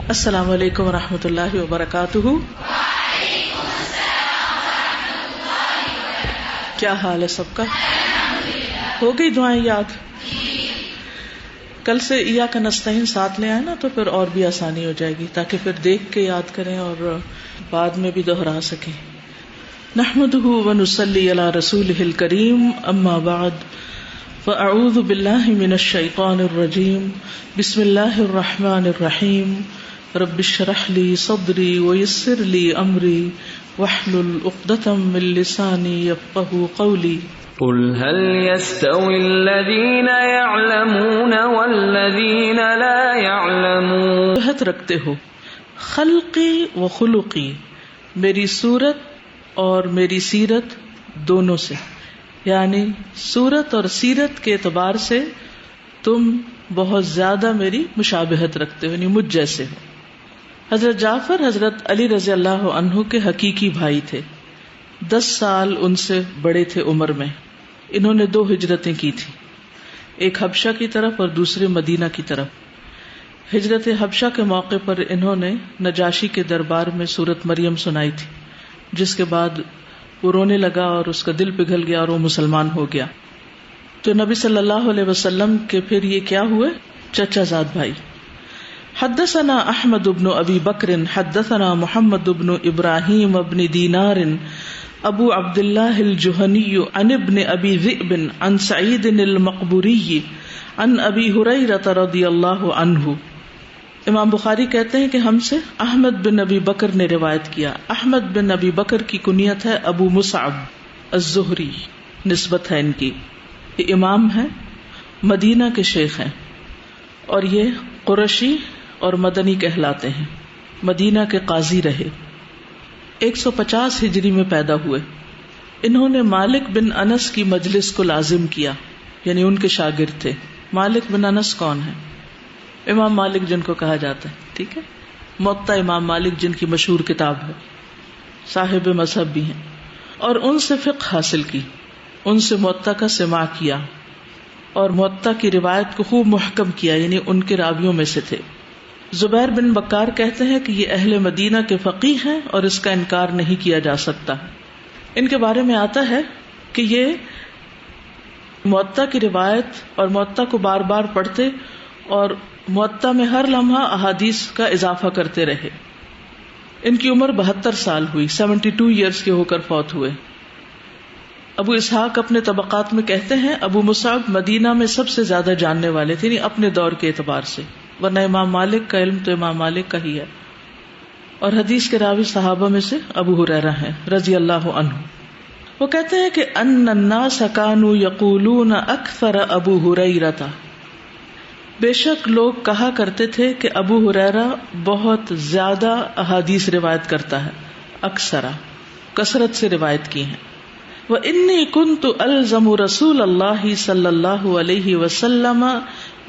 السلام علیکم ورحمۃ اللہ وبرکاتہ. کیا حال ہے سب کا؟ ہو گئی دعائیں یاد؟ کل سے ایاک نستعین ساتھ لے آئے نا تو پھر اور بھی آسانی ہو جائے گی، تاکہ پھر دیکھ کے یاد کریں اور بعد میں بھی دہرا سکیں. نحمدہ ونصلی علی رسولہ الکریم، اما بعد فاعوذ باللہ من الشیطان الرجیم، بسم اللہ الرحمن الرحیم. رب اشرح لی صدری ویسر لی امری واحلل عقدۃ من لسانی یفقہوا قولی. قل هل يستوي الذين يعلمون والذين لا يعلمون. جہت رکھتے ہو خلقی و خلقی، میری صورت اور میری سیرت دونوں سے، یعنی صورت اور سیرت کے اعتبار سے تم بہت زیادہ میری مشابہت رکھتے ہو، یعنی مجھ جیسے ہو. حضرت جعفر حضرت علی رضی اللہ عنہ کے حقیقی بھائی تھے، 10 سال ان سے بڑے تھے عمر میں. انہوں نے 2 ہجرتیں کی تھی، ایک حبشہ کی طرف اور دوسری مدینہ کی طرف. ہجرت حبشہ کے موقع پر انہوں نے نجاشی کے دربار میں سورت مریم سنائی تھی، جس کے بعد وہ رونے لگا اور اس کا دل پگھل گیا اور وہ مسلمان ہو گیا. تو نبی صلی اللہ علیہ وسلم کے پھر یہ کیا ہوئے؟ چچا زاد بھائی. حدثنا احمد بن ابی بکر حدثنا محمد بن ابراہیم بن دینار ابو عبد اللہ الجہنی عن ابن ابی ذئب عن سعید المقبوری عن ابی ہریرہ رضی اللہ عنہ. امام بخاری کہتے ہیں کہ ہم سے احمد بن ابی بکر نے روایت کیا. احمد بن ابی بکر کی کنیت ہے ابو مصعب الزہری، نسبت ہے ان کی. یہ امام ہیں، مدینہ کے شیخ ہیں، اور یہ قرشی اور مدنی کہلاتے ہیں. مدینہ کے قاضی رہے. 150 ہجری میں پیدا ہوئے. انہوں نے مالک بن انس کی مجلس کو لازم کیا، یعنی ان کے شاگرد تھے. مالک بن انس کون ہے؟ امام مالک جن کو کہا جاتا ہے، ٹھیک ہے، موطا امام مالک جن کی مشہور کتاب ہے، صاحب مذہب بھی ہیں. اور ان سے فقہ حاصل کی، ان سے موطا کا سماع کیا اور موطا کی روایت کو خوب محکم کیا، یعنی ان کے راویوں میں سے تھے. زبیر بن بکار کہتے ہیں کہ یہ اہل مدینہ کے فقیہ ہیں اور اس کا انکار نہیں کیا جا سکتا. ان کے بارے میں آتا ہے کہ یہ موطا کی روایت اور موطا کو بار بار پڑھتے اور موطا میں ہر لمحہ احادیث کا اضافہ کرتے رہے. ان کی عمر 72 سال ہوئی، 72 ایئرس کے ہو کر فوت ہوئے. ابو اسحاق اپنے طبقات میں کہتے ہیں ابو مصعب مدینہ میں سب سے زیادہ جاننے والے تھے، یعنی اپنے دور کے اعتبار سے، ورنہ امام مالک کا علم تو امام مالک کا ہی ہے. اور حدیث کے راوی صحابہ میں سے ابو ہریرہ ہیں رضی اللہ عنہ. وہ کہتے ہیں کہ ان الناس كانوا يقولون اکثر ابو ہریرہ، بے شک لوگ کہا کرتے تھے کہ ابو ہریرہ بہت زیادہ احادیث روایت کرتا ہے، اکثر کثرت سے روایت کی ہیں. وَإِنِّي كُنْتُ أَلْزَمُ رَسُولَ اللَّهِ صلی اللہ علیہ وسلم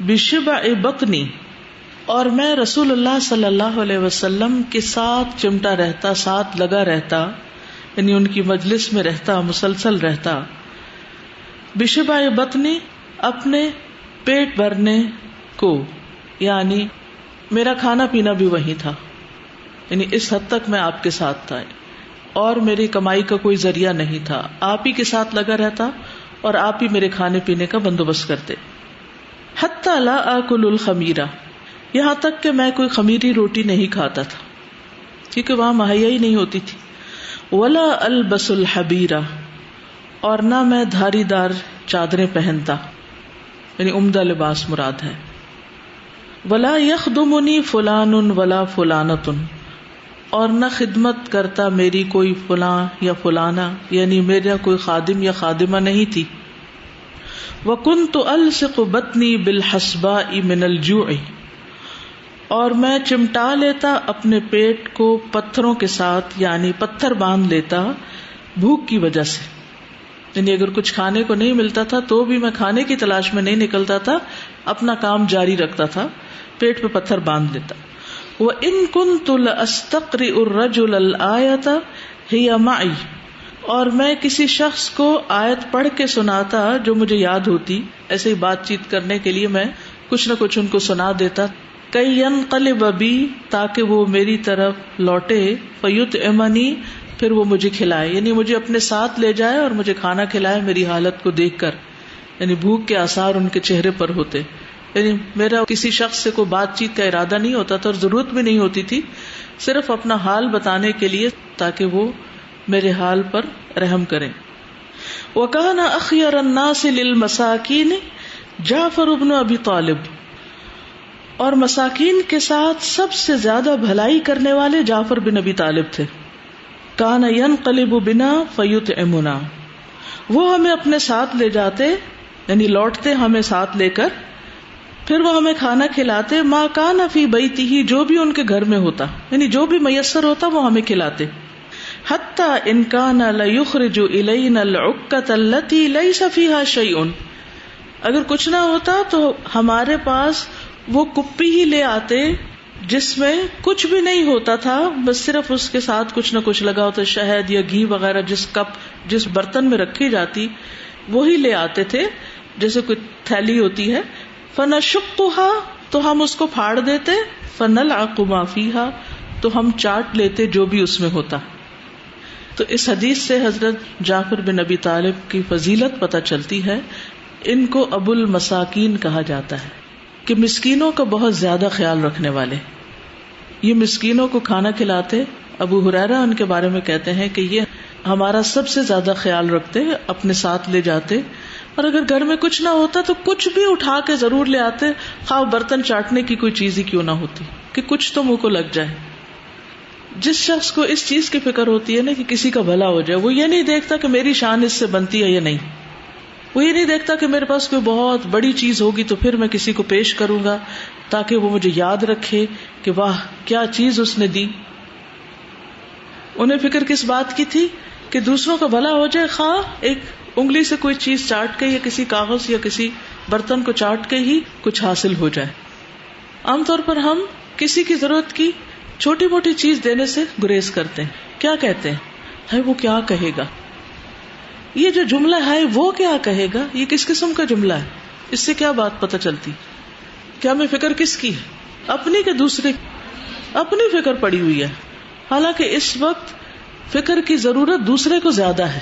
بِشِبْعِ بَطْنِي، اور میں رسول اللہ صلی اللہ علیہ وسلم کے ساتھ چمٹا رہتا، ساتھ لگا رہتا، یعنی ان کی مجلس میں رہتا، مسلسل رہتا. بِشِبْعِ بَطْنِي، اپنے پیٹ بھرنے کو، یعنی میرا کھانا پینا بھی وہی تھا، یعنی اس حد تک میں آپ کے ساتھ تھا اور میری کمائی کا کوئی ذریعہ نہیں تھا. آپ ہی کے ساتھ لگا رہتا اور آپ ہی میرے کھانے پینے کا بندوبست کرتے. حتی لا آکل الخمیرہ، یہاں تک کہ میں کوئی خمیری روٹی نہیں کھاتا تھا کیونکہ وہاں مہیا ہی نہیں ہوتی تھی. ولا البس الحبیرہ، اور نہ میں دھاری دار چادریں پہنتا، یعنی عمدہ لباس مراد ہے. ولا یخدمنی فلان ولا فلانۃ، اور نہ خدمت کرتا میری کوئی فلاں یا فلانا، یعنی میرا کوئی خادم یا خادمہ نہیں تھی. وَكُنْتُ أَلْصِقُ بَطْنِي بِالْحَصْبَاءِ مِنَ الْجُوعِ، اور میں چمٹا لیتا اپنے پیٹ کو پتھروں کے ساتھ، یعنی پتھر باندھ لیتا بھوک کی وجہ سے. یعنی اگر کچھ کھانے کو نہیں ملتا تھا تو بھی میں کھانے کی تلاش میں نہیں نکلتا تھا، اپنا کام جاری رکھتا تھا، پیٹ پہ پتھر باندھ لیتا. وَإِن كُنْتُ لَأَسْتَقْرِئُ الرَّجُلَ الْآيَةَ هِيَ مَعِي، اور میں کسی شخص کو آیت پڑھ کے سناتا جو مجھے یاد ہوتی. ایسے ہی بات چیت کرنے کے لیے میں کچھ نہ کچھ ان کو سنا دیتا کئی ینقلب بی تاکہ وہ میری طرف لوٹے، فیطعمنی پھر وہ مجھے کھلائے، یعنی مجھے اپنے ساتھ لے جائے اور مجھے کھانا کھلائے میری حالت کو دیکھ کر، یعنی بھوک کے آثار ان کے چہرے پر ہوتے. یعنی میرا کسی شخص سے کوئی بات چیت کا ارادہ نہیں ہوتا تھا اور ضرورت بھی نہیں ہوتی تھی، صرف اپنا حال بتانے کے لیے تاکہ وہ میرے حال پر رحم کریں. وَكَانَ أَخْيَرَ النَّاسِ لِلْمَسَاكِينِ جعفر بن ابی طالب، اور مساکین کے ساتھ سب سے زیادہ بھلائی کرنے والے جعفر بن ابی طالب تھے. کان ینقلب بنا فیطعمنا، وہ ہمیں اپنے ساتھ لے جاتے، یعنی لوٹتے ہمیں ساتھ لے کر، پھر وہ ہمیں کھانا کھلاتے. ما کان فی بیتہ، جو بھی ان کے گھر میں ہوتا، یعنی جو بھی میسر ہوتا وہ ہمیں کھلاتے. حتی ان کان لیخرج الینا العکۃ التی لیس فیہا شیء، اگر کچھ نہ ہوتا تو ہمارے پاس وہ کپی ہی لے آتے جس میں کچھ بھی نہیں ہوتا تھا، بس صرف اس کے ساتھ کچھ نہ کچھ لگا ہوتا، شہد یا گھی وغیرہ، جس کپ جس برتن میں رکھی جاتی وہی لے آتے تھے، جیسے کوئی تھیلی ہوتی ہے. فنشقها، تو ہم اس کو پھاڑ دیتے. فنلعق ما فیہا، تو ہم چاٹ لیتے جو بھی اس میں ہوتا. تو اس حدیث سے حضرت جعفر بن ابی طالب کی فضیلت پتہ چلتی ہے. ان کو ابو المساکین کہا جاتا ہے کہ مسکینوں کا بہت زیادہ خیال رکھنے والے. یہ مسکینوں کو کھانا کھلاتے. ابو ہریرہ ان کے بارے میں کہتے ہیں کہ یہ ہمارا سب سے زیادہ خیال رکھتے، اپنے ساتھ لے جاتے، اور اگر گھر میں کچھ نہ ہوتا تو کچھ بھی اٹھا کے ضرور لے آتے، خواہ برتن چاٹنے کی کوئی چیز ہی کیوں نہ ہوتی، کہ کچھ تو منہ کو لگ جائے. جس شخص کو اس چیز کی فکر ہوتی ہے نا کہ کسی کا بھلا ہو جائے، وہ یہ نہیں دیکھتا کہ میری شان اس سے بنتی ہے یا نہیں، وہ یہ نہیں دیکھتا کہ میرے پاس کوئی بہت بڑی چیز ہوگی تو پھر میں کسی کو پیش کروں گا تاکہ وہ مجھے یاد رکھے کہ واہ کیا چیز اس نے دی. انہیں فکر کس بات کی تھی کہ دوسروں کا بھلا ہو جائے، خواہ ایک انگلی سے کوئی چیز چاٹ کے یا کسی کاغذ یا کسی برتن کو چاٹ کے ہی کچھ حاصل ہو جائے. عام طور پر ہم کسی کی ضرورت کی چھوٹی موٹی چیز دینے سے گریز کرتے ہیں. کیا کہتے ہیں؟ ہے وہ کیا کہے گا، یہ جو جملہ ہے وہ کیا کہے گا، یہ کس قسم کا جملہ ہے، اس سے کیا بات پتہ چلتی؟ کیا میں فکر کس کی ہے، اپنی کہ دوسرے؟ اپنی فکر پڑی ہوئی ہے، حالانکہ اس وقت فکر کی ضرورت دوسرے کو زیادہ ہے.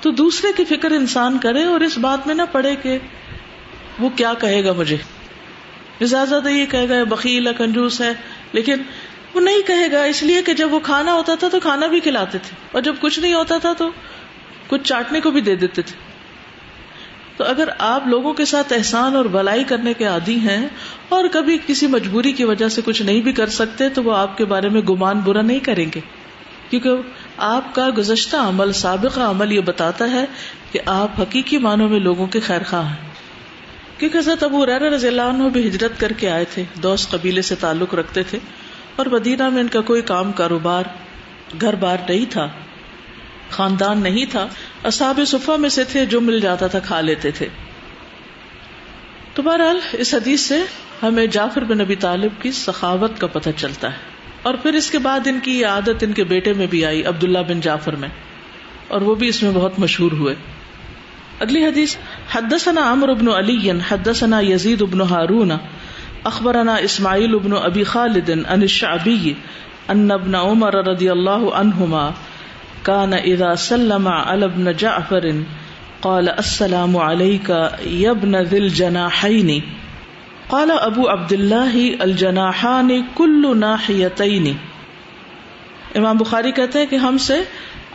تو دوسرے کی فکر انسان کرے اور اس بات میں نہ پڑے کہ وہ کیا کہے گا مجھے. زیادہ یہ کہے گا بخیل ہے، کنجوس ہے، لیکن وہ نہیں کہے گا، اس لیے کہ جب وہ کھانا ہوتا تھا تو کھانا بھی کھلاتے تھے، اور جب کچھ نہیں ہوتا تھا تو کچھ چاٹنے کو بھی دے دیتے تھے. تو اگر آپ لوگوں کے ساتھ احسان اور بھلائی کرنے کے عادی ہیں اور کبھی کسی مجبوری کی وجہ سے کچھ نہیں بھی کر سکتے تو وہ آپ کے بارے میں گمان برا نہیں کریں گے، کیونکہ آپ کا گزشتہ عمل، سابقہ عمل یہ بتاتا ہے کہ آپ حقیقی معنوں میں لوگوں کے خیر خواہ ہیں. کیونکہ حضرت ابو ہریرہ رضی اللہ عنہ بھی ہجرت کر کے آئے تھے، دوس قبیلے سے تعلق رکھتے تھے، اور مدینہ میں ان کا کوئی کام کاروبار، گھر بار نہیں تھا، خاندان نہیں تھا، اصحاب صفہ میں سے تھے، جو مل جاتا تھا کھا لیتے تھے. تو بہرحال اس حدیث سے ہمیں جعفر بن ابی طالب کی سخاوت کا پتہ چلتا ہے. اور پھر اس کے بعد ان کی یہ عادت ان کے بیٹے میں بھی آئی، عبداللہ بن جعفر میں، اور وہ بھی اس میں بہت مشہور ہوئے. اگلی حدیث، حدثنا عمرو بن علی حدثنا یزید بن ہارون اخبرنا اسماعیل بن ابی خالد عن الشعبی ان ابن عمر رضی اللہ عنہما کان اذا سلم علی ابن جعفر قال السلام علیک یا ابن ذی الجناحین قال ابو عبداللہ الجناحان کل ناحیتین. امام بخاری کہتے ہیں کہ ہم سے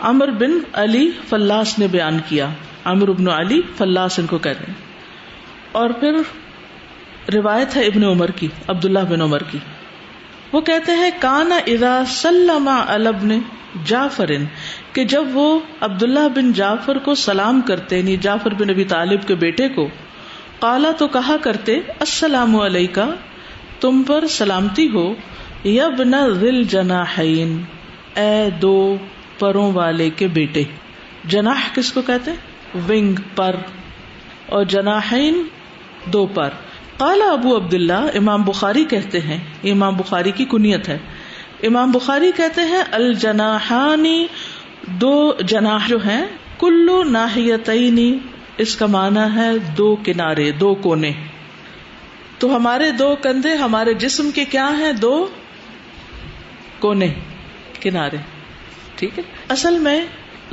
عمر بن علی فلاس نے بیان کیا، عمرو بن علی فلاس ان کو کہتے ہیں. اور پھر روایت ہے ابن عمر کی، عبداللہ بن عمر کی، وہ کہتے ہیں کان اذا سلم علی ابن جعفر، کہ جب وہ عبداللہ بن جعفر کو سلام کرتے، یعنی جعفر بن ابی طالب کے بیٹے کو، قالا تو کہا کرتے السلام علیکہ، تم پر سلامتی ہو، یا ابن ذی الجناحین، اے دو پروں والے کے بیٹے. جناح کس کو کہتے ہیں؟ ونگ، پر، اور جناحین دو پر. قال ابو عبداللہ، امام بخاری کہتے ہیں، یہ امام بخاری کی کنیت ہے، امام بخاری کہتے ہیں الجناحانی، دو جناح جو ہیں، کلو ناحیتینی، اس کا معنی ہے دو کنارے، دو کونے. تو ہمارے دو کندھے ہمارے جسم کے کیا ہیں؟ دو کونے، کنارے. ٹھیک ہے. اصل میں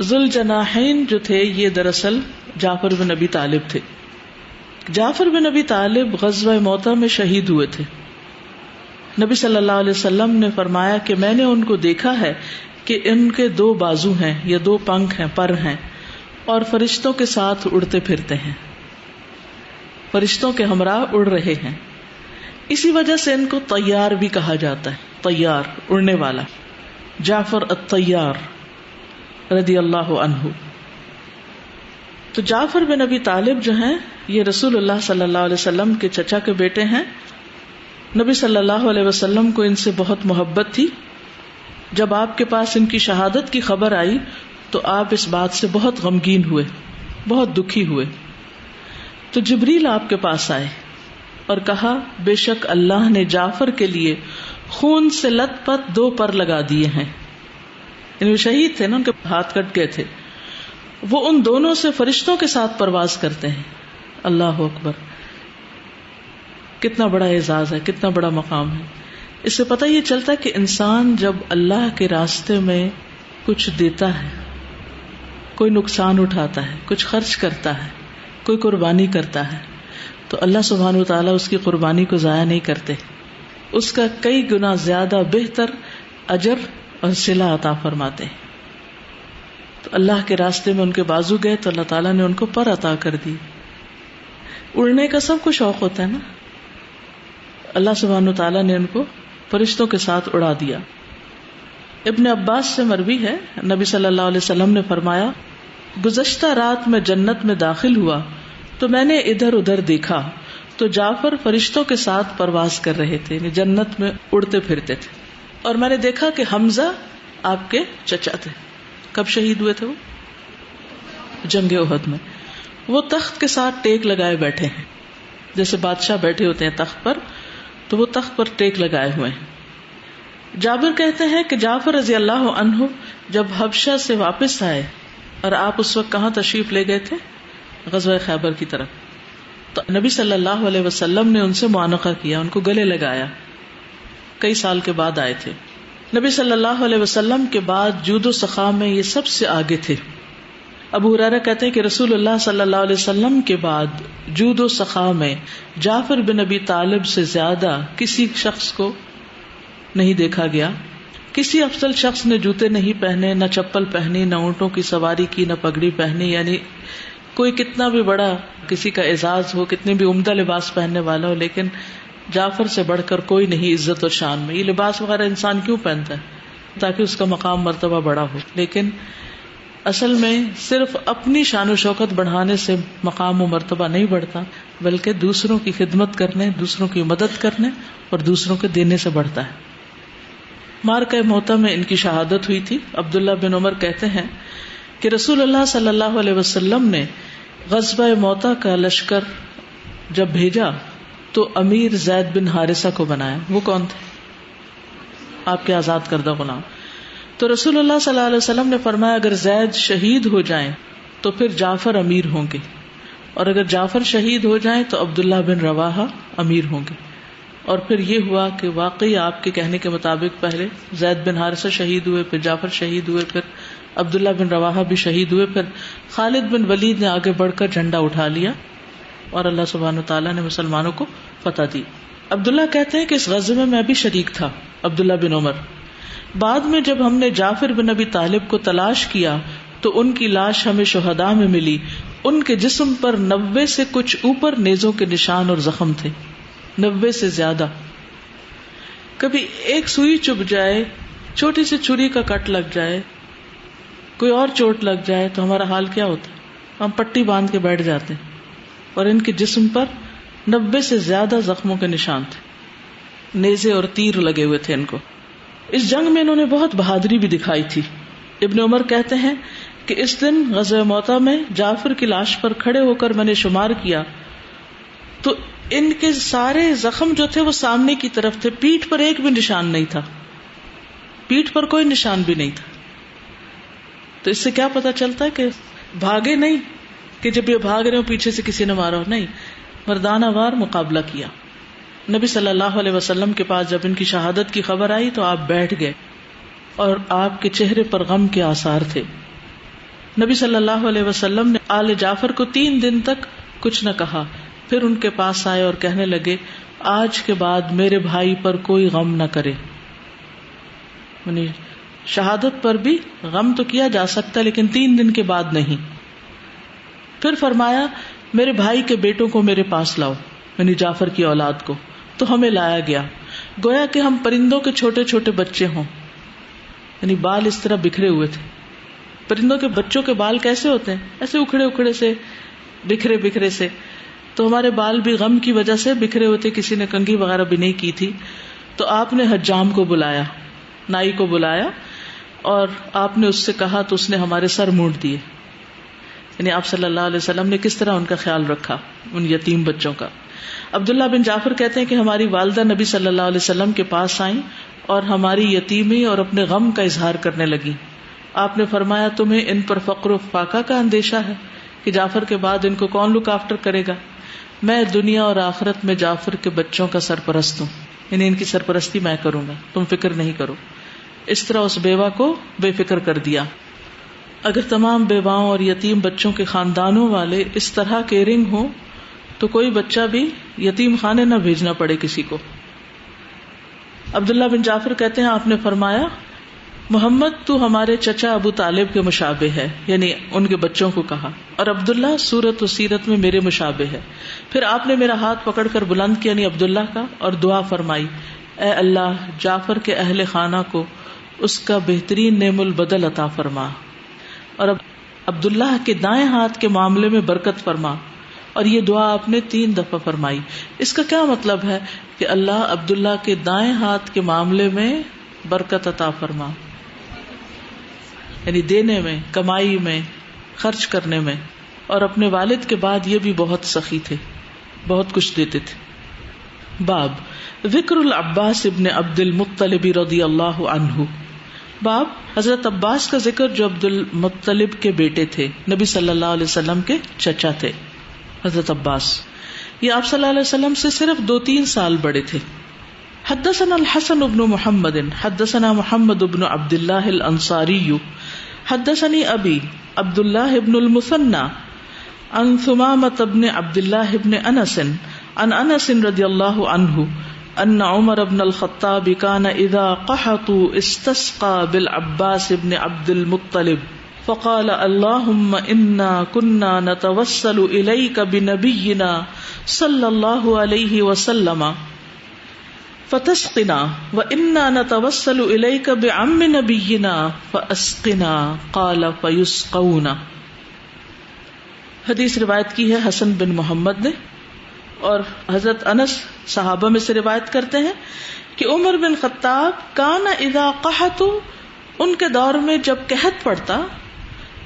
ذوالجناحین جو تھے یہ دراصل جعفر بن ابی طالب تھے. جعفر بن ابی طالب غزوہ موطا میں شہید ہوئے تھے. نبی صلی اللہ علیہ وسلم نے فرمایا کہ میں نے ان کو دیکھا ہے کہ ان کے دو بازو ہیں یا دو پنکھ ہیں، پر ہیں، اور فرشتوں کے ساتھ اڑتے پھرتے ہیں، فرشتوں کے ہمراہ اڑ رہے ہیں. اسی وجہ سے ان کو طیار بھی کہا جاتا ہے، طیار، اڑنے والا. جعفر الطیار رضی اللہ عنہ. تو جعفر بن ابی طالب جو ہیں یہ رسول اللہ صلی اللہ علیہ وسلم کے چچا کے بیٹے ہیں. نبی صلی اللہ علیہ وسلم کو ان سے بہت محبت تھی. جب آپ کے پاس ان کی شہادت کی خبر آئی تو آپ اس بات سے بہت غمگین ہوئے، بہت دکھی ہوئے. تو جبریل آپ کے پاس آئے اور کہا بے شک اللہ نے جعفر کے لیے خون سے لت پت 2 پر لگا دیے ہیں. یعنی وہ شہید تھے نا، ان کے ہاتھ کٹ گئے تھے. وہ ان دونوں سے فرشتوں کے ساتھ پرواز کرتے ہیں. اللہ اکبر، کتنا بڑا اعزاز ہے، کتنا بڑا مقام ہے. اس سے پتہ یہ چلتا ہے کہ انسان جب اللہ کے راستے میں کچھ دیتا ہے، کوئی نقصان اٹھاتا ہے، کچھ خرچ کرتا ہے، کوئی قربانی کرتا ہے، تو اللہ سبحانہ و تعالیٰ اس کی قربانی کو ضائع نہیں کرتے، اس کا کئی گنا زیادہ بہتر اجر اور صلہ عطا فرماتے ہیں. تو اللہ کے راستے میں ان کے بازو گئے تو اللہ تعالیٰ نے ان کو پر عطا کر دی. اڑنے کا سب کو شوق ہوتا ہے نا، اللہ سبحانہ و تعالیٰ نے ان کو فرشتوں کے ساتھ اڑا دیا. ابن عباس سے مروی ہے، نبی صلی اللہ علیہ وسلم نے فرمایا گزشتہ رات میں جنت میں داخل ہوا تو میں نے ادھر ادھر دیکھا تو جعفر فرشتوں کے ساتھ پرواز کر رہے تھے، یعنی جنت میں اڑتے پھرتے تھے. اور میں نے دیکھا کہ حمزہ آپ کے چچا تھے. کب شہید ہوئے تھے؟ وہ جنگ احد میں. وہ تخت کے ساتھ ٹیک لگائے بیٹھے ہیں، جیسے بادشاہ بیٹھے ہوتے ہیں تخت پر، تو وہ تخت پر ٹیک لگائے ہوئے ہیں. جابر کہتے ہیں کہ جعفر رضی اللہ عنہ جب حبشہ سے واپس آئے، اور آپ اس وقت کہاں تشریف لے گئے تھے؟ غزوہ خیبر کی طرف. تو نبی صلی اللہ علیہ وسلم نے ان سے معانقہ کیا، ان کو گلے لگایا. کئی سال کے بعد آئے تھے. نبی صلی اللہ علیہ وسلم کے بعد جود و سخا میں یہ سب سے آگے تھے. ابو ہریرہ کہتے ہیں کہ رسول اللہ صلی اللہ علیہ وسلم کے بعد جود و سخا میں جعفر بن ابی طالب سے زیادہ کسی شخص کو نہیں دیکھا گیا. کسی افضل شخص نے جوتے نہیں پہنے، نہ چپل پہنی، نہ اونٹوں کی سواری کی، نہ پگڑی پہنی. یعنی کوئی کتنا بھی بڑا کسی کا اعزاز ہو، کتنے بھی عمدہ لباس پہننے والا ہو، لیکن جعفر سے بڑھ کر کوئی نہیں عزت اور شان میں. یہ لباس وغیرہ انسان کیوں پہنتا ہے؟ تاکہ اس کا مقام مرتبہ بڑا ہو. لیکن اصل میں صرف اپنی شان و شوکت بڑھانے سے مقام و مرتبہ نہیں بڑھتا، بلکہ دوسروں کی خدمت کرنے، دوسروں کی مدد کرنے اور دوسروں کے دینے سے بڑھتا ہے. معرکہ موطا میں ان کی شہادت ہوئی تھی. عبداللہ بن عمر کہتے ہیں کہ رسول اللہ صلی اللہ علیہ وسلم نے غزوہ موطا کا لشکر جب بھیجا تو امیر زید بن حارثہ کو بنایا. وہ کون تھے؟ آپ کے آزاد کردہ غلام. تو رسول اللہ صلی اللہ علیہ وسلم نے فرمایا اگر زید شہید ہو جائیں تو پھر جعفر امیر ہوں گے، اور اگر جعفر شہید ہو جائیں تو عبداللہ بن رواحہ امیر ہوں گے. اور پھر یہ ہوا کہ واقعی آپ کے کہنے کے مطابق پہلے زید بن حارثہ شہید ہوئے، پھر جعفر شہید ہوئے، پھر عبداللہ بن رواحہ بھی شہید ہوئے، پھر خالد بن ولید نے آگے بڑھ کر جھنڈا اٹھا لیا اور اللہ سبحانہ وتعالیٰ نے مسلمانوں کو فتح دی. عبداللہ کہتے ہیں کہ اس غزوے میں بھی شریک تھا. عبداللہ بن عمر بعد میں جب ہم نے جعفر بن ابی طالب کو تلاش کیا تو ان کی لاش ہمیں شہداء میں ملی. ان کے جسم پر 90 سے کچھ اوپر نیزوں کے نشان اور زخم تھے، 90 سے زیادہ. کبھی ایک سوئی چبھ جائے، چھوٹی سی چھری کا کٹ لگ جائے، کوئی اور چوٹ لگ جائے تو ہمارا حال کیا ہوتا ہے؟ ہم پٹی باندھ کے بیٹھ جاتے ہیں. اور ان کے جسم پر 90 سے زیادہ زخموں کے نشان تھے، نیزے اور تیر لگے ہوئے تھے ان کو. اس جنگ میں انہوں نے بہت بہادری بھی دکھائی تھی. ابن عمر کہتے ہیں کہ اس دن غزوہ موطا میں جعفر کی لاش پر کھڑے ہو کر میں نے شمار کیا تو ان کے سارے زخم جو تھے وہ سامنے کی طرف تھے، پیٹھ پر ایک بھی نشان نہیں تھا، پیٹھ پر کوئی نشان بھی نہیں تھا. تو اس سے کیا پتا چلتا ہے کہ بھاگے نہیں، کہ جب یہ بھاگ رہے ہو پیچھے سے کسی نے مارا ہو، نہیں، مردانہ وار مقابلہ کیا. نبی صلی اللہ علیہ وسلم کے پاس جب ان کی شہادت کی خبر آئی تو آپ بیٹھ گئے اور آپ کے چہرے پر غم کے آثار تھے. نبی صلی اللہ علیہ وسلم نے آل جعفر کو 3 دن تک کچھ نہ کہا. پھر ان کے پاس آئے اور کہنے لگے آج کے بعد میرے بھائی پر کوئی غم نہ کرے. یعنی شہادت پر بھی غم تو کیا جا سکتا لیکن 3 دن کے بعد نہیں. پھر فرمایا میرے بھائی کے بیٹوں کو میرے پاس لاؤ، یعنی جعفر کی اولاد کو. تو ہمیں لایا گیا گویا کہ ہم پرندوں کے چھوٹے چھوٹے بچے ہوں، یعنی بال اس طرح بکھرے ہوئے تھے. پرندوں کے بچوں کے بال کیسے ہوتے ہیں؟ ایسے اکھڑے اکھڑے سے، بکھرے بکھرے سے. تو ہمارے بال بھی غم کی وجہ سے بکھرے ہوتے، کسی نے کنگھی وغیرہ بھی نہیں کی تھی. تو آپ نے حجام کو بلایا، نائی کو بلایا، اور آپ نے اس سے کہا تو اس نے ہمارے سر مونڈ دیے. یعنی آپ صلی اللہ علیہ وسلم نے کس طرح ان کا خیال رکھا، ان یتیم بچوں کا. عبداللہ بن جعفر کہتے ہیں کہ ہماری والدہ نبی صلی اللہ علیہ وسلم کے پاس آئیں اور ہماری یتیمی اور اپنے غم کا اظہار کرنے لگی. آپ نے فرمایا تمہیں ان پر فقر و فاقہ کا اندیشہ ہے کہ جعفر کے بعد ان کو کون لک آفٹر کرے گا؟ میں دنیا اور آخرت میں جعفر کے بچوں کا سرپرست ہوں، یعنی ان کی سرپرستی میں کروں گا، تم فکر نہیں کرو. اس طرح اس بیوہ کو بے فکر کر دیا. اگر تمام بیواؤں اور یتیم بچوں کے خاندانوں والے اس طرح کیئرنگ ہوں تو کوئی بچہ بھی یتیم خانے نہ بھیجنا پڑے کسی کو. عبداللہ بن جعفر کہتے ہیں آپ نے فرمایا محمد تو ہمارے چچا ابو طالب کے مشابہ ہے، یعنی ان کے بچوں کو کہا، اور عبداللہ صورت و سیرت میں میرے مشابہ ہے. پھر آپ نے میرا ہاتھ پکڑ کر بلند کیا، یعنی عبداللہ کا، اور دعا فرمائی اے اللہ جعفر کے اہل خانہ کو اس کا بہترین نعم البدل عطا فرما، اور اب عبداللہ کے دائیں ہاتھ کے معاملے میں برکت فرما. اور یہ دعا آپ نے 3 دفعہ فرمائی. اس کا کیا مطلب ہے کہ اللہ عبداللہ کے دائیں ہاتھ کے معاملے میں برکت عطا فرما، یعنی دینے میں، کمائی میں، خرچ کرنے میں. اور اپنے والد کے بعد یہ بھی بہت سخی تھے، بہت کچھ دیتے تھے. باب ذکر العباس ابن عبد المطلب رضی اللہ عنہ. باب حضرت عباس کا ذکر جو عبد المطلب کے بیٹے تھے، نبی صلی اللہ علیہ وسلم کے چچا تھے. حضرت عباس یہ آپ صلی اللہ علیہ وسلم سے صرف 2-3 سال بڑے تھے. حدثنا الحسن بن محمد حدثنا محمد بن عبد الله الانصاری حدثني ابی عبد الله بن المثنى عن ثمامة بن عبد الله بن انس عن انس رضی اللہ عنہ ان عمر بن الخطاب كان اذا قحطوا استسقى بالعباس بن عبد المطلب فقال اللهم انا كنا نتوسل اليك بنبينا صلى الله عليه وسلم فتسقنا وانا نتوسل اليك بعم نبينا فاسقنا قال فيسقون. حدیث روایت کی ہے حسن بن محمد نے، اور حضرت انس صحابہ میں سے روایت کرتے ہیں کہ عمر بن خطاب کان اذا قحطوا، ان کے دور میں جب قحط پڑتا،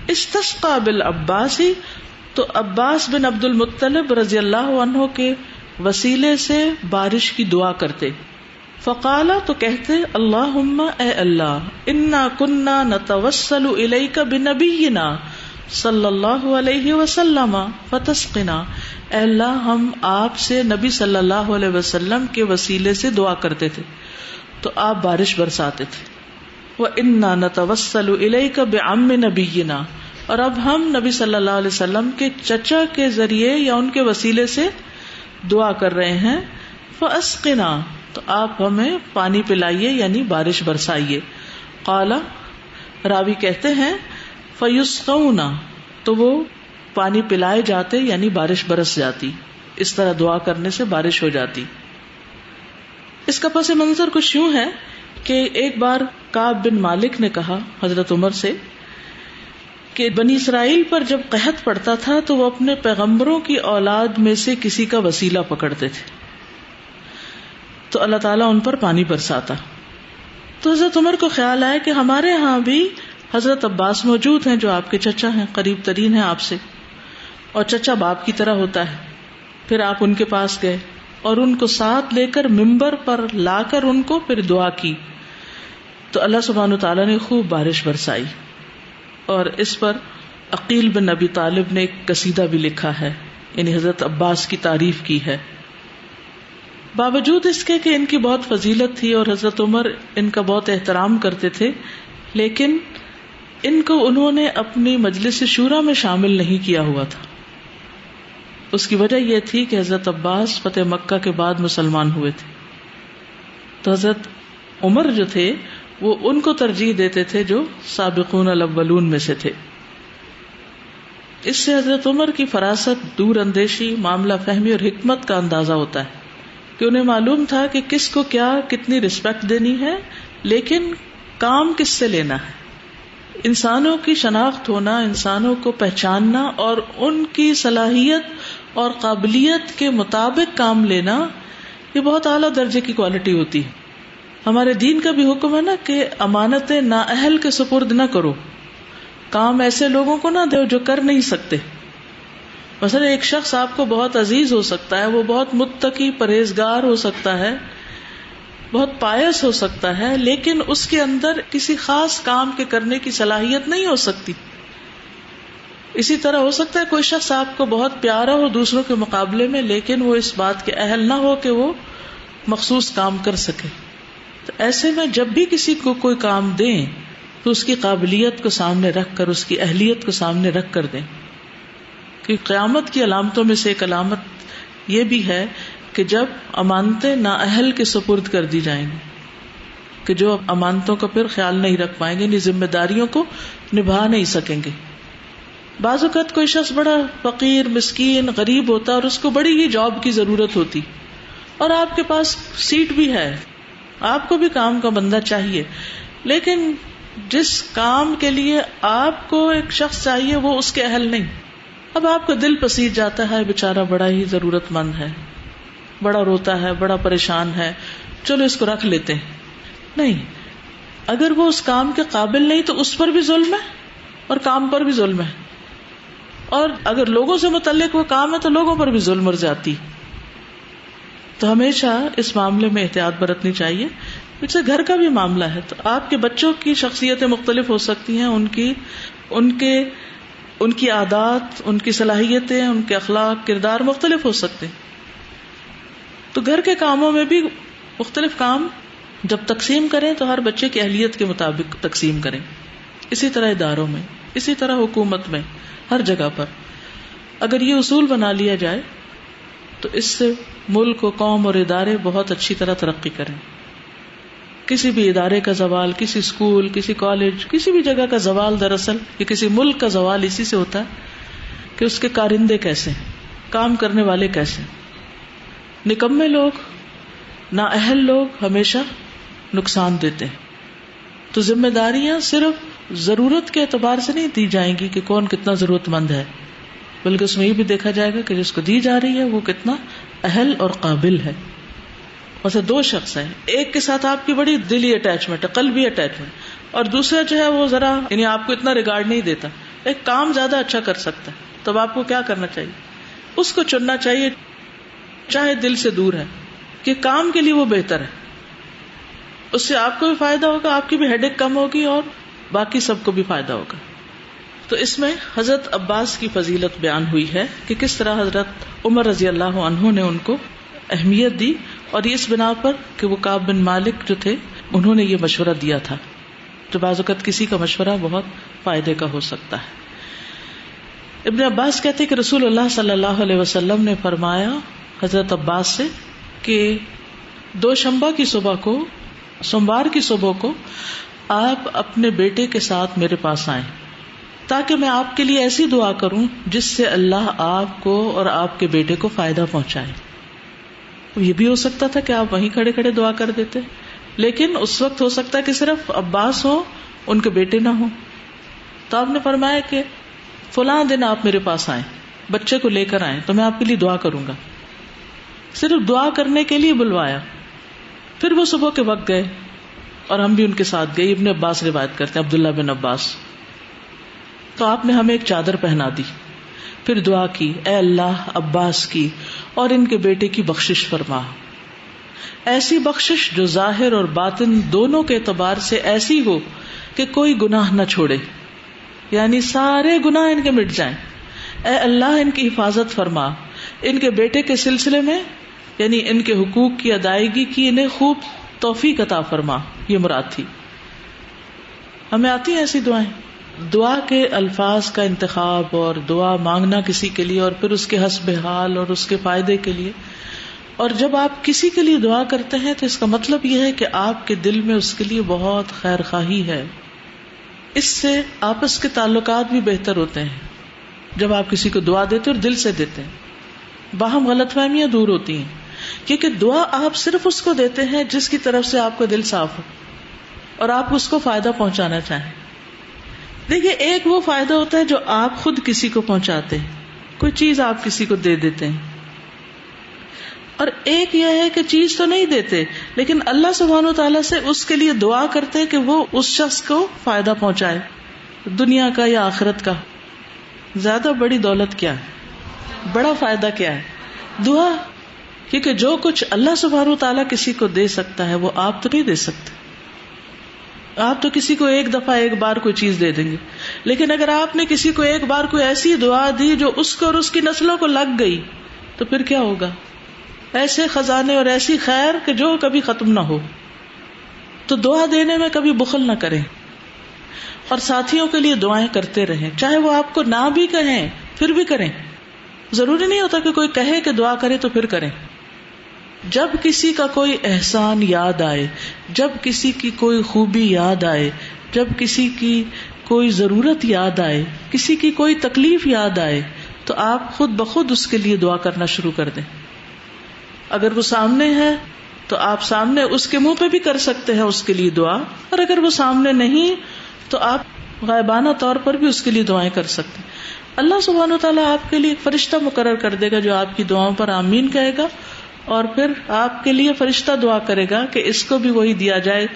استسقى بالعباس، تو عباس بن عبد المطلب رضی اللہ عنہ کے وسیلے سے بارش کی دعا کرتے. فقال، تو کہتے اللہم اے اللہ، انا کننا نتوسل الیک بنبینا صلی اللہ علیہ وسلم فتسقنا، اے اللہ ہم آپ سے نبی صلی اللہ علیہ وسلم کے وسیلے سے دعا کرتے تھے تو آپ بارش برساتے تھے. وَإِنَّا نَتَوَسَّلُ إِلَيْكَ بِعَمِّ نَبِيِّنَا، اور اب ہم نبی صلی اللہ علیہ وسلم کے چچا کے ذریعے یا ان کے وسیلے سے دعا کر رہے ہیں. فَأَسْقِنَا، تو آپ ہمیں پانی پلائیے، یعنی بارش برسائیے. قال، راوی کہتے ہیں فَيُسْقَوْنَا، تو وہ پانی پلائے جاتے، یعنی بارش برس جاتی. اس طرح دعا کرنے سے بارش ہو جاتی. اس کا پس منظر کچھ یوں ہے کہ ایک بار کعب بن مالک نے کہا حضرت عمر سے کہ بنی اسرائیل پر جب قحط پڑتا تھا تو وہ اپنے پیغمبروں کی اولاد میں سے کسی کا وسیلہ پکڑتے تھے تو اللہ تعالیٰ ان پر پانی برساتا. تو حضرت عمر کو خیال آیا کہ ہمارے ہاں بھی حضرت عباس موجود ہیں جو آپ کے چچا ہیں، قریب ترین ہیں آپ سے، اور چچا باپ کی طرح ہوتا ہے. پھر آپ ان کے پاس گئے اور ان کو ساتھ لے کر ممبر پر لا کر ان کو پھر دعا کی تو اللہ سبحانہ وتعالیٰ نے خوب بارش برسائی. اور اس پر عقیل بن ابی طالب نے ایک قصیدہ بھی لکھا ہے، یعنی حضرت عباس کی تعریف کی ہے. باوجود اس کے کہ ان کی بہت فضیلت تھی اور حضرت عمر ان کا بہت احترام کرتے تھے، لیکن ان کو انہوں نے اپنی مجلس شورا میں شامل نہیں کیا ہوا تھا. اس کی وجہ یہ تھی کہ حضرت عباس فتح مکہ کے بعد مسلمان ہوئے تھے، تو حضرت عمر جو تھے وہ ان کو ترجیح دیتے تھے جو سابقون الاولون میں سے تھے. اس سے حضرت عمر کی فراست، دور اندیشی، معاملہ فہمی اور حکمت کا اندازہ ہوتا ہے کہ انہیں معلوم تھا کہ کس کو کیا کتنی رسپیکٹ دینی ہے، لیکن کام کس سے لینا ہے. انسانوں کی شناخت ہونا، انسانوں کو پہچاننا اور ان کی صلاحیت اور قابلیت کے مطابق کام لینا، یہ بہت اعلیٰ درجے کی کوالٹی ہوتی ہے. ہمارے دین کا بھی حکم ہے نا کہ امانتیں نااہل کے سپرد نہ کرو، کام ایسے لوگوں کو نہ دو جو کر نہیں سکتے. مثلا ایک شخص آپ کو بہت عزیز ہو سکتا ہے، وہ بہت متقی پرہیزگار ہو سکتا ہے، بہت پائس ہو سکتا ہے، لیکن اس کے اندر کسی خاص کام کے کرنے کی صلاحیت نہیں ہو سکتی. اسی طرح ہو سکتا ہے کوئی شخص آپ کو بہت پیارا ہو دوسروں کے مقابلے میں، لیکن وہ اس بات کے اہل نہ ہو کہ وہ مخصوص کام کر سکے. تو ایسے میں جب بھی کسی کو کوئی کام دیں تو اس کی قابلیت کو سامنے رکھ کر، اس کی اہلیت کو سامنے رکھ کر دیں. کہ قیامت کی علامتوں میں سے ایک علامت یہ بھی ہے کہ جب امانتیں نااہل کے سپرد کر دی جائیں گی، کہ جو امانتوں کا پھر خیال نہیں رکھ پائیں گے، یعنی ذمہ داریوں کو نبھا نہیں سکیں گے. بعض اوقات کوئی شخص بڑا فقیر، مسکین، غریب ہوتا ہے اور اس کو بڑی ہی جاب کی ضرورت ہوتی، اور آپ کے پاس سیٹ بھی ہے، آپ کو بھی کام کا بندہ چاہیے، لیکن جس کام کے لیے آپ کو ایک شخص چاہیے وہ اس کے اہل نہیں. اب آپ کا دل پسیج جاتا ہے، بیچارہ بڑا ہی ضرورت مند ہے، بڑا روتا ہے، بڑا پریشان ہے، چلو اس کو رکھ لیتے ہیں. نہیں، اگر وہ اس کام کے قابل نہیں تو اس پر بھی ظلم ہے اور کام پر بھی ظلم ہے، اور اگر لوگوں سے متعلق وہ کام ہے تو لوگوں پر بھی ظلم اور زیادتی. تو ہمیشہ اس معاملے میں احتیاط برتنی چاہیے. جیسے گھر کا بھی معاملہ ہے تو آپ کے بچوں کی شخصیتیں مختلف ہو سکتی ہیں، ان کی عادات، ان کی صلاحیتیں، ان کے اخلاق، کردار مختلف ہو سکتے ہیں. تو گھر کے کاموں میں بھی مختلف کام جب تقسیم کریں تو ہر بچے کی اہلیت کے مطابق تقسیم کریں. اسی طرح اداروں میں، اسی طرح حکومت میں، ہر جگہ پر اگر یہ اصول بنا لیا جائے تو اس سے ملک و قوم اور ادارے بہت اچھی طرح ترقی کریں. کسی بھی ادارے کا زوال، کسی اسکول، کسی کالج، کسی بھی جگہ کا زوال، دراصل یہ کسی ملک کا زوال اسی سے ہوتا ہے کہ اس کے کارندے کیسے ہیں، کام کرنے والے کیسے ہیں. نکمے لوگ، نااہل لوگ ہمیشہ نقصان دیتے ہیں. تو ذمہ داریاں صرف ضرورت کے اعتبار سے نہیں دی جائیں گی کہ کون کتنا ضرورت مند ہے، بلکہ اس میں یہ بھی دیکھا جائے گا کہ جس کو دی جا رہی ہے وہ کتنا اہل اور قابل ہے. ویسے دو شخص ہیں، ایک کے ساتھ آپ کی بڑی دلی اٹیچمنٹ ہے، قلبی اٹیچمنٹ، اور دوسرا جو ہے وہ ذرا یعنی آپ کو اتنا ریگارڈ نہیں دیتا، ایک کام زیادہ اچھا کر سکتا ہے. تب آپ کو کیا کرنا چاہیے؟ اس کو چننا چاہیے، چاہے دل سے دور ہے، کہ کام کے لیے وہ بہتر ہے. اس سے آپ کو بھی فائدہ ہوگا، آپ کی بھی ہیڈیک کم ہوگی اور باقی سب کو بھی فائدہ ہوگا. تو اس میں حضرت عباس کی فضیلت بیان ہوئی ہے کہ کس طرح حضرت عمر رضی اللہ عنہ نے ان کو اہمیت دی، اور یہ اس بنا پر کہ وہ کعب بن مالک جو تھے انہوں نے یہ مشورہ دیا تھا. تو بعض اوقات کسی کا مشورہ بہت فائدے کا ہو سکتا ہے. ابن عباس کہتے کہ رسول اللہ صلی اللہ علیہ وسلم نے فرمایا حضرت عباس سے کہ دوشنبہ کی صبح کو، سوموار کی صبح کو آپ اپنے بیٹے کے ساتھ میرے پاس آئیں تاکہ میں آپ کے لیے ایسی دعا کروں جس سے اللہ آپ کو اور آپ کے بیٹے کو فائدہ پہنچائے. یہ بھی ہو سکتا تھا کہ آپ وہیں کھڑے کھڑے دعا کر دیتے، لیکن اس وقت ہو سکتا ہے کہ صرف عباس ہو، ان کے بیٹے نہ ہوں. تو آپ نے فرمایا کہ فلاں دن آپ میرے پاس آئیں، بچے کو لے کر آئیں تو میں آپ کے لیے دعا کروں گا. صرف دعا کرنے کے لیے بلوایا. پھر وہ صبح کے وقت گئے اور ہم بھی ان کے ساتھ گئے. ابن عباس روایت کرتے ہیں، عبداللہ بن عباس. تو آپ نے ہمیں ایک چادر پہنا دی، پھر دعا کی، اے اللہ عباس کی اور ان کے بیٹے کی بخشش فرما، ایسی بخشش جو ظاہر اور باطن دونوں کے اعتبار سے ایسی ہو کہ کوئی گناہ نہ چھوڑے، یعنی سارے گناہ ان کے مٹ جائیں. اے اللہ ان کی حفاظت فرما، ان کے بیٹے کے سلسلے میں یعنی ان کے حقوق کی ادائیگی کی انہیں خوب توفیق عطا فرما، یہ مراد تھی. ہمیں آتی ہیں ایسی دعائیں، دعا کے الفاظ کا انتخاب اور دعا مانگنا کسی کے لیے اور پھر اس کے حسب حال اور اس کے فائدے کے لیے. اور جب آپ کسی کے لیے دعا کرتے ہیں تو اس کا مطلب یہ ہے کہ آپ کے دل میں اس کے لیے بہت خیر خواہی ہے. اس سے آپس کے تعلقات بھی بہتر ہوتے ہیں جب آپ کسی کو دعا دیتے اور دل سے دیتے ہیں. باہم غلط فہمیاں دور ہوتی ہیں کیونکہ دعا آپ صرف اس کو دیتے ہیں جس کی طرف سے آپ کا دل صاف ہو اور آپ اس کو فائدہ پہنچانا چاہیں. دیکھیے، ایک وہ فائدہ ہوتا ہے جو آپ خود کسی کو پہنچاتے ہیں، کوئی چیز آپ کسی کو دے دیتے ہیں، اور ایک یہ ہے کہ چیز تو نہیں دیتے لیکن اللہ سبحانہ وتعالیٰ سے اس کے لیے دعا کرتے کہ وہ اس شخص کو فائدہ پہنچائے، دنیا کا یا آخرت کا. زیادہ بڑی دولت کیا ہے، بڑا فائدہ کیا ہے؟ دعا. کیونکہ جو کچھ اللہ سبحانہ وتعالیٰ کسی کو دے سکتا ہے وہ آپ تو نہیں دے سکتے. آپ تو کسی کو ایک دفعہ ایک بار کوئی چیز دے دیں گے، لیکن اگر آپ نے کسی کو ایک بار کوئی ایسی دعا دی جو اس کو اور اس کی نسلوں کو لگ گئی تو پھر کیا ہوگا؟ ایسے خزانے اور ایسی خیر کہ جو کبھی ختم نہ ہو. تو دعا دینے میں کبھی بخل نہ کریں اور ساتھیوں کے لیے دعائیں کرتے رہیں، چاہے وہ آپ کو نہ بھی کہیں پھر بھی کریں. ضروری نہیں ہوتا کہ کوئی کہے کہ دعا کرے تو پھر کریں. جب کسی کا کوئی احسان یاد آئے، جب کسی کی کوئی خوبی یاد آئے، جب کسی کی کوئی ضرورت یاد آئے، کسی کی کوئی تکلیف یاد آئے تو آپ خود بخود اس کے لیے دعا کرنا شروع کر دیں. اگر وہ سامنے ہے تو آپ سامنے اس کے منہ پہ بھی کر سکتے ہیں اس کے لیے دعا، اور اگر وہ سامنے نہیں تو آپ غائبانہ طور پر بھی اس کے لیے دعائیں کر سکتے ہیں. اللہ سبحانہ وتعالیٰ آپ کے لیے ایک فرشتہ مقرر کر دے گا جو آپ کی دعاؤں پر آمین کہے گا، اور پھر آپ کے لیے فرشتہ دعا کرے گا کہ اس کو بھی وہی دیا جائے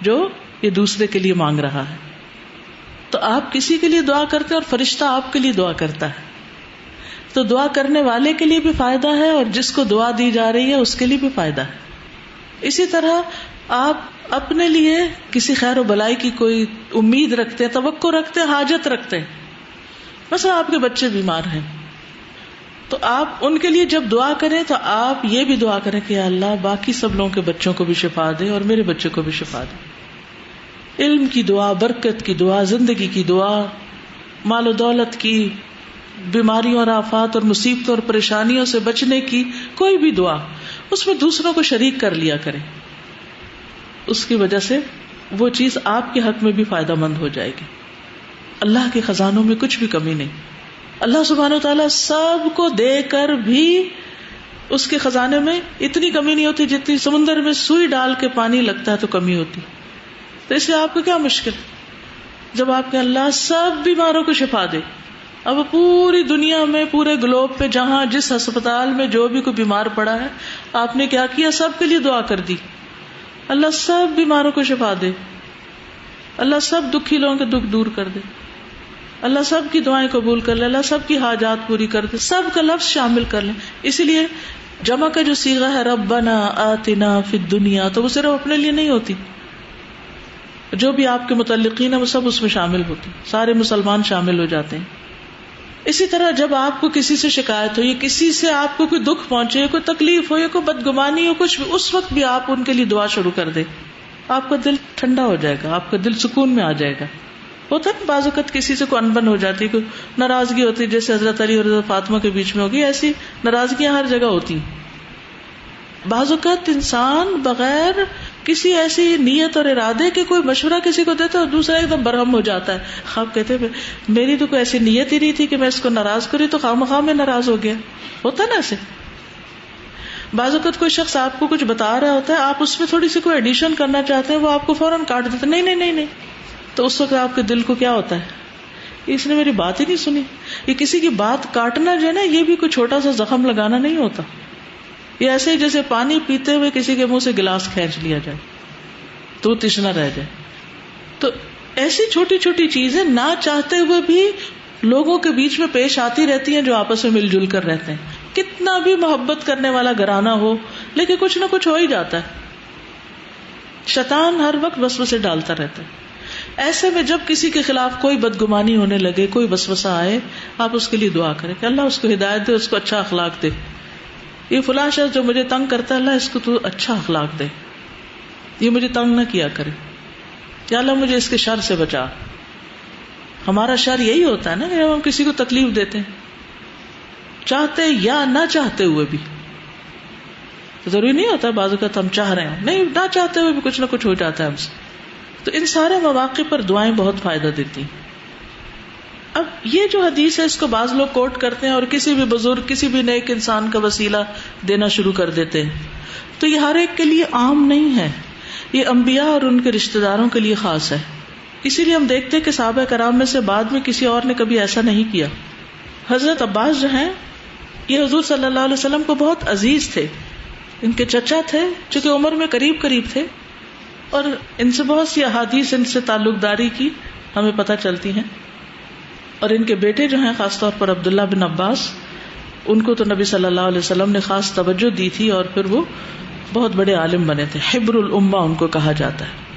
جو یہ دوسرے کے لیے مانگ رہا ہے. تو آپ کسی کے لیے دعا کرتے ہیں اور فرشتہ آپ کے لیے دعا کرتا ہے. تو دعا کرنے والے کے لیے بھی فائدہ ہے اور جس کو دعا دی جا رہی ہے اس کے لیے بھی فائدہ ہے. اسی طرح آپ اپنے لیے کسی خیر و بلائی کی کوئی امید رکھتے ہیں، توقع رکھتے ہیں، حاجت رکھتے ہیں. مثلا آپ کے بچے بیمار ہیں تو آپ ان کے لیے جب دعا کریں تو آپ یہ بھی دعا کریں کہ یا اللہ باقی سب لوگوں کے بچوں کو بھی شفا دے اور میرے بچے کو بھی شفا دے. علم کی دعا، برکت کی دعا، زندگی کی دعا، مال و دولت کی، بیماریوں اور آفات اور مصیبتوں اور پریشانیوں سے بچنے کی کوئی بھی دعا، اس میں دوسروں کو شریک کر لیا کریں. اس کی وجہ سے وہ چیز آپ کے حق میں بھی فائدہ مند ہو جائے گی. اللہ کے خزانوں میں کچھ بھی کمی نہیں. اللہ سبحانہ وتعالیٰ سب کو دے کر بھی اس کے خزانے میں اتنی کمی نہیں ہوتی جتنی سمندر میں سوئی ڈال کے پانی لگتا ہے تو کمی ہوتی. تو اس لیے آپ کو کیا مشکل جب آپ کے اللہ سب بیماروں کو شفا دے. اب پوری دنیا میں، پورے گلوب پہ جہاں جس ہسپتال میں جو بھی کوئی بیمار پڑا ہے، آپ نے کیا کیا؟ سب کے لیے دعا کر دی. اللہ سب بیماروں کو شفا دے، اللہ سب دکھی لوگوں کے دکھ دور کر دے، اللہ سب کی دعائیں قبول کر لے، اللہ سب کی حاجات پوری کر دے. سب کا لفظ شامل کر لیں. اسی لیے جمع کا جو صیغہ ہے ربنا آتنا فی الدنیا، تو وہ صرف اپنے لیے نہیں ہوتی، جو بھی آپ کے متعلقین ہیں وہ سب اس میں شامل ہوتے، سارے مسلمان شامل ہو جاتے ہیں. اسی طرح جب آپ کو کسی سے شکایت ہو یا کسی سے آپ کو کوئی دکھ پہنچے یا کوئی تکلیف ہو یا کوئی بدگمانی ہو، کچھ بھی، اس وقت بھی آپ ان کے لیے دعا شروع کر دیں. آپ کا دل ٹھنڈا ہو جائے گا، آپ کا دل سکون میں آ جائے گا. ہوتا ہے بعض اوقات کسی سے کوئی انبن ہو جاتی، کوئی ناراضگی ہوتی، جیسے حضرت علی اور حضرت فاطمہ کے بیچ میں ہوگی، ایسی ناراضگیاں ہر جگہ ہوتی. بعض اوقات انسان بغیر کسی ایسی نیت اور ارادے کے کوئی مشورہ کسی کو دیتا ہے اور دوسرا ایک دم برہم ہو جاتا ہے. آپ کہتے ہیں میری تو کوئی ایسی نیت ہی نہیں تھی کہ میں اس کو ناراض کری، تو خواہ میں ناراض ہو گیا. ہوتا نا ایسے. بعض اوقات کوئی شخص آپ کو کچھ بتا رہا ہوتا ہے، آپ اس میں تھوڑی سی کوئی ایڈیشن کرنا چاہتے ہیں، وہ آپ کو فوراً کاٹ دیتے، نہیں نہیں نہیں نہیں. تو اس وقت آپ کے دل کو کیا ہوتا ہے؟ اس نے میری بات ہی نہیں سنی. یہ کسی کی بات کاٹنا جو ہے نا، یہ بھی کوئی چھوٹا سا زخم لگانا نہیں ہوتا. یہ ایسے ہی جیسے پانی پیتے ہوئے کسی کے منہ سے گلاس کھینچ لیا جائے تو تشنا رہ جائے. تو ایسی چھوٹی چھوٹی چیزیں نہ چاہتے ہوئے بھی لوگوں کے بیچ میں پیش آتی رہتی ہیں جو آپس میں مل جل کر رہتے ہیں. کتنا بھی محبت کرنے والا گھرانہ ہو، لیکن کچھ نہ کچھ ہو ہی جاتا ہے. شیطان ہر وقت وسوسے ڈالتا رہتا ہے. ایسے میں جب کسی کے خلاف کوئی بدگمانی ہونے لگے، کوئی وسوسہ آئے، آپ اس کے لیے دعا کریں کہ اللہ اس کو ہدایت دے، اس کو اچھا اخلاق دے. یہ فلاں شخص جو مجھے تنگ کرتا ہے اللہ اس کو تو اچھا اخلاق دے، یہ مجھے تنگ نہ کیا کرے، یا اللہ مجھے اس کے شر سے بچا. ہمارا شر یہی ہوتا ہے نا کہ ہم کسی کو تکلیف دیتے ہیں چاہتے یا نہ چاہتے ہوئے بھی. ضروری نہیں ہوتا بعض اوقات ہم چاہ رہے ہیں، نہیں نہ چاہتے ہوئے بھی کچھ نہ کچھ ہو جاتا ہے ہم سے. تو ان سارے مواقع پر دعائیں بہت فائدہ دیتی ہیں. اب یہ جو حدیث ہے اس کو بعض لوگ کوٹ کرتے ہیں اور کسی بھی بزرگ کسی بھی نیک انسان کا وسیلہ دینا شروع کر دیتے ہیں. تو یہ ہر ایک کے لیے عام نہیں ہے، یہ انبیاء اور ان کے رشتہ داروں کے لیے خاص ہے. اسی لیے ہم دیکھتے ہیں کہ صحابہ کرام میں سے بعد میں کسی اور نے کبھی ایسا نہیں کیا. حضرت عباس جو ہیں یہ حضور صلی اللہ علیہ وسلم کو بہت عزیز تھے، ان کے چچا تھے چونکہ عمر میں قریب تھے، اور ان سے بہت سی احادیث ان سے تعلق داری کی ہمیں پتہ چلتی ہیں. اور ان کے بیٹے جو ہیں خاص طور پر عبداللہ بن عباس، ان کو تو نبی صلی اللہ علیہ وسلم نے خاص توجہ دی تھی اور پھر وہ بہت بڑے عالم بنے تھے. حبر الامہ ان کو کہا جاتا ہے.